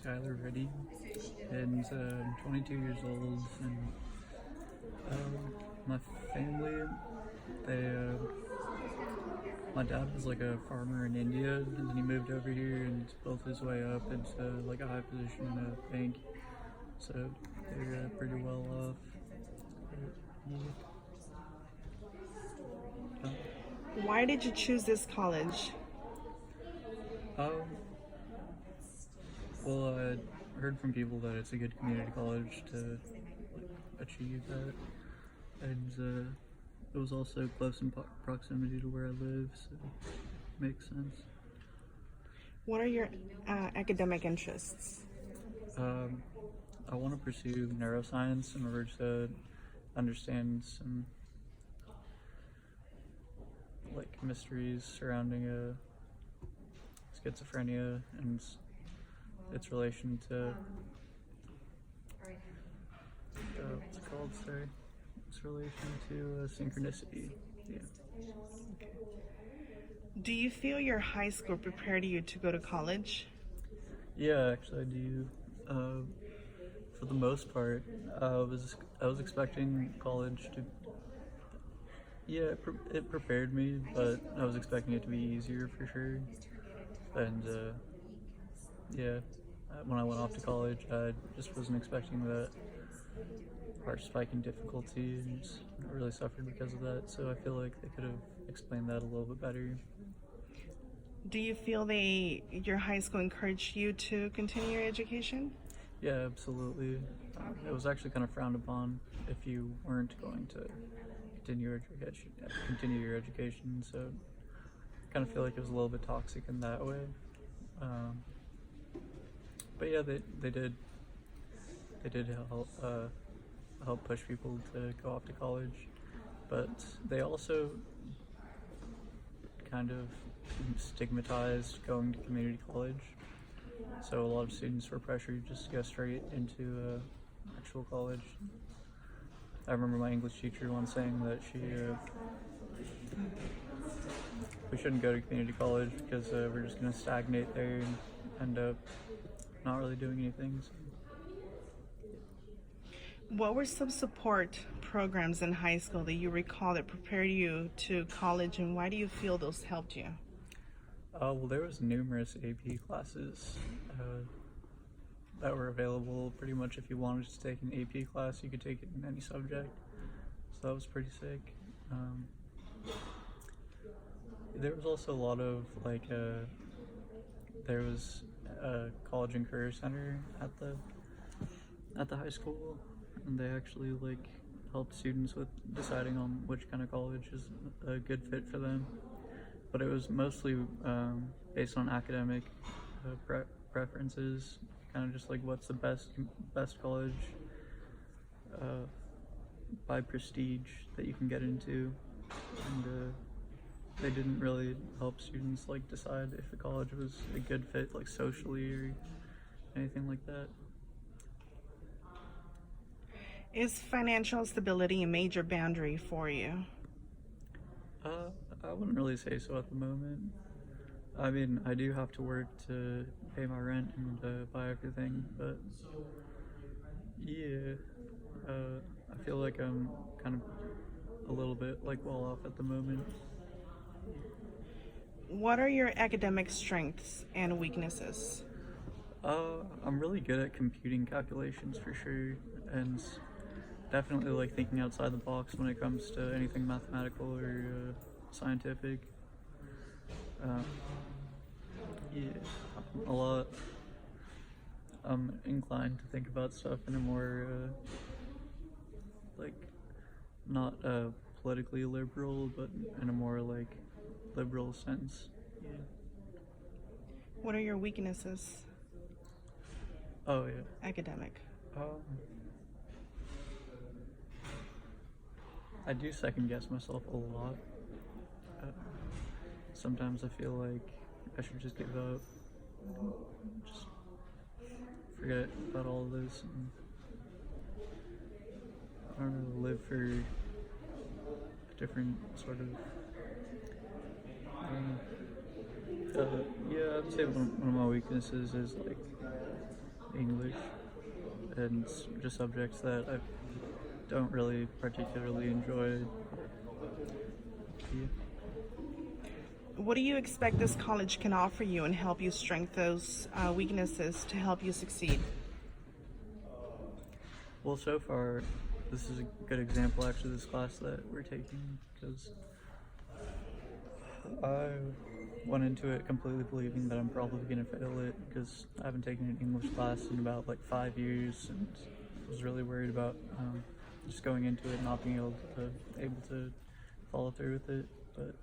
Skylar Reddy, and I'm 22 years old. And my family, they, my dad was like a farmer in India, and then he moved over here and built his way up into like a high position in a bank. So they're pretty well off. Yeah. Why did you choose this college? Um, well, I heard from people that it's a good community college to like, achieve that, and it was also close in proximity to where I live, so it makes sense. What are your academic interests? Um, I want to pursue neuroscience in order to understand some like mysteries surrounding schizophrenia and its relation to what's it called? Sorry, its relation to synchronicity. Yeah. Do you feel your high school prepared you to go to college? Yeah, actually, I do. For the most part, I was expecting college to. Yeah, it prepared me, but I was expecting it to be easier for sure. And yeah, when I went off to college, I just wasn't expecting that harsh spike in difficulty, and just really suffered because of that. So I feel like they could have explained that a little bit better. Do you feel your high school encouraged you to continue your education? Yeah, absolutely. It was actually kind of frowned upon if you weren't going to continue your education. So I kind of feel like it was a little bit toxic in that way. But yeah, they did help push people to go off to college, but they also kind of stigmatized going to community college. So a lot of students were pressured just to go straight into actual college. I remember my English teacher once saying that we shouldn't go to community college because we're just going to stagnate there and end up not really doing anything. So. What were some support programs in high school that you recall that prepared you to college, and why do you feel those helped you? Well, there was numerous AP classes that were available. Pretty much, if you wanted to take an AP class, you could take it in any subject. So that was pretty sick. There was also a lot of like there was a college and career center at the high school, and they actually like helped students with deciding on which kind of college is a good fit for them. But it was mostly based on academic preferences, kind of just like what's the best college by prestige that you can get into, and they didn't really help students like decide if a college was a good fit like socially or anything like that. Is financial stability a major boundary for you? I wouldn't really say so at the moment. I mean, I do have to work to pay my rent and buy everything, but yeah, I feel like I'm kind of a little bit like well off at the moment. What are your academic strengths and weaknesses? I'm really good at computing calculations for sure, and definitely like thinking outside the box when it comes to anything mathematical or scientific. Yeah, a lot. I'm inclined to think about stuff in a more like not politically liberal, but in a more like liberal sense. Yeah. What are your weaknesses? Oh yeah. Academic. I do second guess myself a lot. Sometimes I feel like I should just give up, just forget about all of this, and I don't know, live for a different sort of. Yeah, I'd say one of my weaknesses is like English and just subjects that I don't really particularly enjoy. Yeah. What do you expect this college can offer you and help you strengthen those weaknesses to help you succeed? Well, so far, this is a good example, actually, this class that we're taking, because I went into it completely believing that I'm probably going to fail it, because I haven't taken an English class in about like 5 years, and I was really worried about just going into it and not being able to follow through with it. But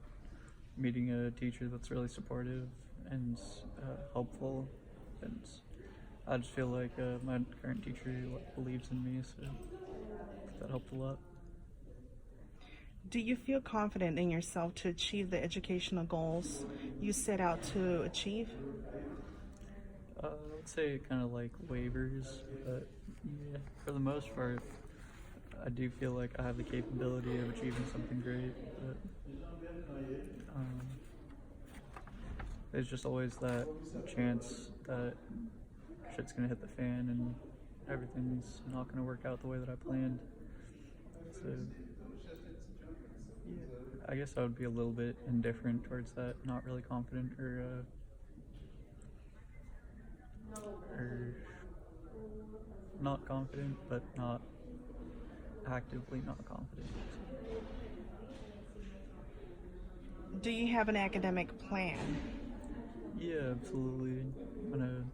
meeting a teacher that's really supportive and helpful, and I just feel like my current teacher believes in me, so that helped a lot. Do you feel confident in yourself to achieve the educational goals you set out to achieve? I would say kind of like waivers, but yeah, for the most part, I do feel like I have the capability of achieving something great, but there's just always that chance that shit's gonna hit the fan and everything's not gonna work out the way that I planned. So, yeah, I guess I would be a little bit indifferent towards that, not really confident or not confident, but not actively not confident. Do you have an academic plan? Yeah, absolutely. I'm gonna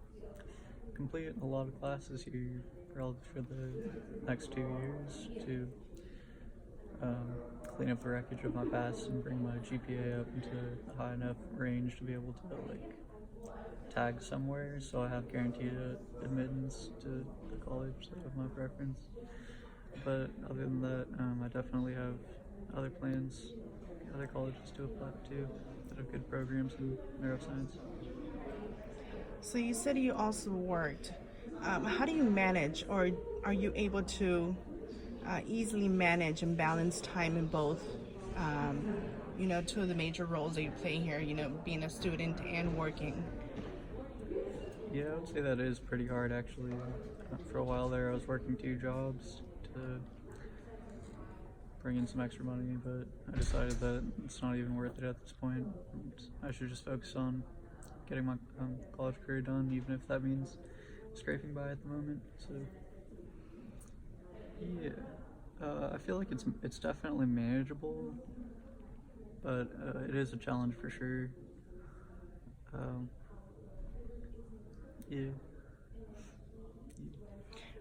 complete a lot of classes here for the next 2 years to clean up the wreckage of my past and bring my GPA up into a high enough range to be able to like tag somewhere, so I have guaranteed admittance to the college of my preference. But other than that, I definitely have other plans, other colleges to apply to that have good programs in neuroscience. So you said you also worked. How do you manage, or are you able to easily manage and balance time in both? Two of the major roles that you play here. Being a student and working. Yeah, I would say that is pretty hard actually. For a while there, I was working 2 jobs to bring in some extra money, but I decided that it's not even worth it at this point. And I should just focus on getting my college career done, even if that means scraping by at the moment. So, yeah, I feel like it's definitely manageable, but it is a challenge for sure. Um, yeah.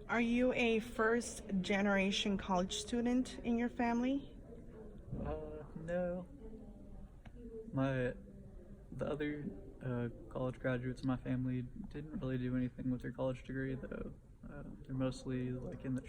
Are you a first generation college student in your family? No. The other college graduates in my family didn't really do anything with their college degree, though. They're mostly like in the